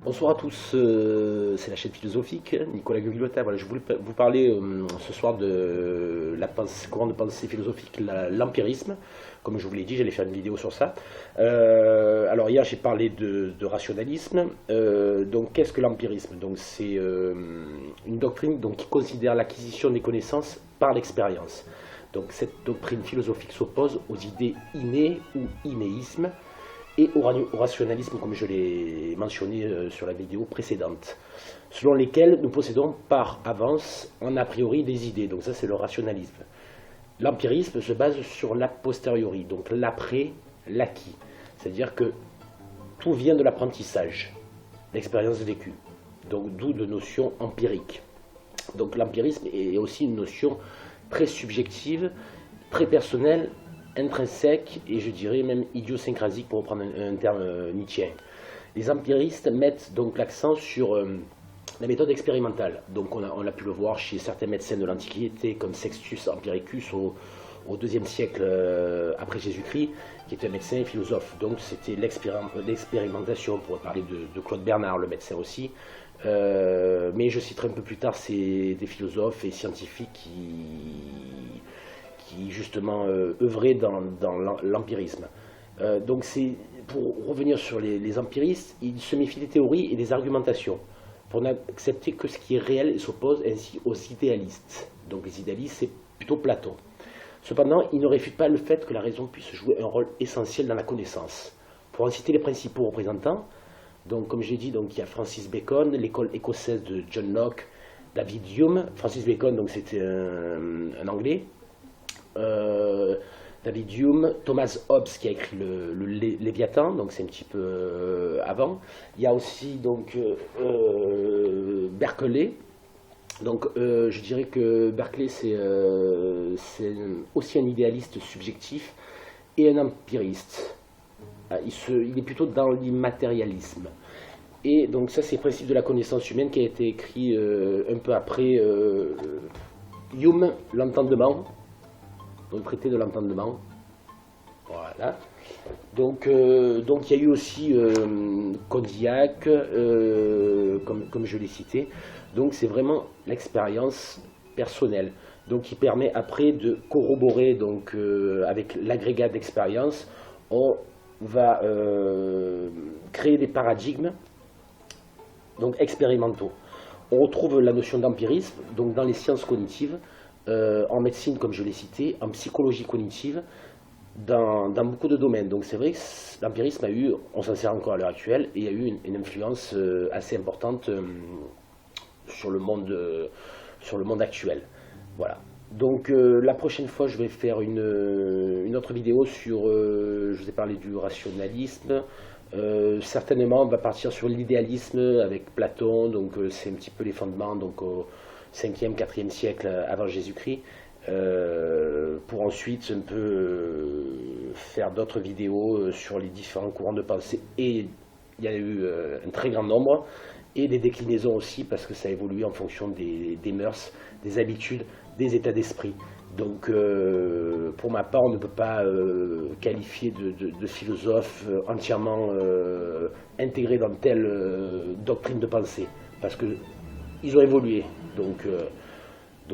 Bonsoir à tous, c'est la chaîne philosophique, Nicolas Gugliotta. Voilà, je voulais vous parler ce soir de la courant de pensée philosophique, l'empirisme. Comme je vous l'ai dit, j'allais faire une vidéo sur ça. Alors hier, j'ai parlé de rationalisme. Donc, qu'est-ce que l'empirisme? Donc, c'est une doctrine donc, qui considère l'acquisition des connaissances par l'expérience. Donc, cette doctrine philosophique s'oppose aux idées innées ou innéisme et au rationalisme, comme je l'ai mentionné sur la vidéo précédente, selon lesquels nous possédons par avance, en a priori, des idées. Donc ça, c'est le rationalisme. L'empirisme se base sur l'a posteriori, donc l'après, l'acquis. C'est-à-dire que tout vient de l'apprentissage, l'expérience vécue. Donc d'où de notions empiriques. Donc l'empirisme est aussi une notion très subjective, très personnelle, intrinsèque et je dirais même idiosyncrasique pour reprendre un terme nietzschéen. Les empiristes mettent donc l'accent sur la méthode expérimentale. Donc on a pu le voir chez certains médecins de l'Antiquité comme Sextus Empiricus au IIe siècle après Jésus-Christ, qui était un médecin et philosophe. Donc c'était l'expérimentation, on pourrait parler de Claude Bernard, le médecin aussi. Mais je citerai un peu plus tard, c'est des philosophes et scientifiques qui justement œuvraient dans l'empirisme. Donc c'est pour revenir sur les empiristes, ils se méfient des théories et des argumentations pour n'accepter que ce qui est réel et s'oppose ainsi aux idéalistes. Donc les idéalistes, c'est plutôt Platon. Cependant, ils ne réfutent pas le fait que la raison puisse jouer un rôle essentiel dans la connaissance. Pour en citer les principaux représentants, donc comme j'ai dit, donc il y a Francis Bacon, l'école écossaise de John Locke, David Hume. Francis Bacon, donc c'était un Anglais. David Hume, Thomas Hobbes qui a écrit le Léviathan, donc c'est un petit peu avant. Il y a aussi donc Berkeley. Donc je dirais que Berkeley c'est aussi un idéaliste subjectif et un empiriste. Il est plutôt dans l'immatérialisme. Et donc ça c'est le principe de la connaissance humaine qui a été écrit un peu après Hume, l'entendement. Donc traité de l'entendement. Voilà. Donc il y a eu aussi Condillac, comme je l'ai cité. Donc c'est vraiment l'expérience personnelle. Donc qui permet après de corroborer donc avec l'agrégat d'expérience, on va créer des paradigmes donc expérimentaux. On retrouve la notion d'empirisme donc dans les sciences cognitives. En médecine, comme je l'ai cité, en psychologie cognitive, dans beaucoup de domaines. Donc c'est vrai que l'empirisme a eu, on s'en sert encore à l'heure actuelle, et il y a eu une influence assez importante sur le monde actuel. Voilà. Donc la prochaine fois, je vais faire une autre vidéo sur, je vous ai parlé du rationalisme. Certainement, on va partir sur l'idéalisme avec Platon, donc c'est un petit peu les fondements, donc au 5e, 4e siècle avant Jésus-Christ, pour ensuite un peu faire d'autres vidéos sur les différents courants de pensée. Et il y a eu un très grand nombre, et des déclinaisons aussi, parce que ça évolue en fonction des mœurs, des habitudes, des états d'esprit. Donc pour ma part, on ne peut pas qualifier de philosophe entièrement intégré dans telle doctrine de pensée, parce que ils ont évolué. Donc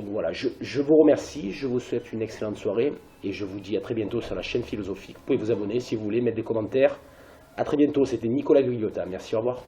voilà, je vous remercie, je vous souhaite une excellente soirée, et je vous dis à très bientôt sur la chaîne philosophique. Vous pouvez vous abonner si vous voulez, mettre des commentaires. À très bientôt, c'était Nicolas Gugliotta. Merci, au revoir.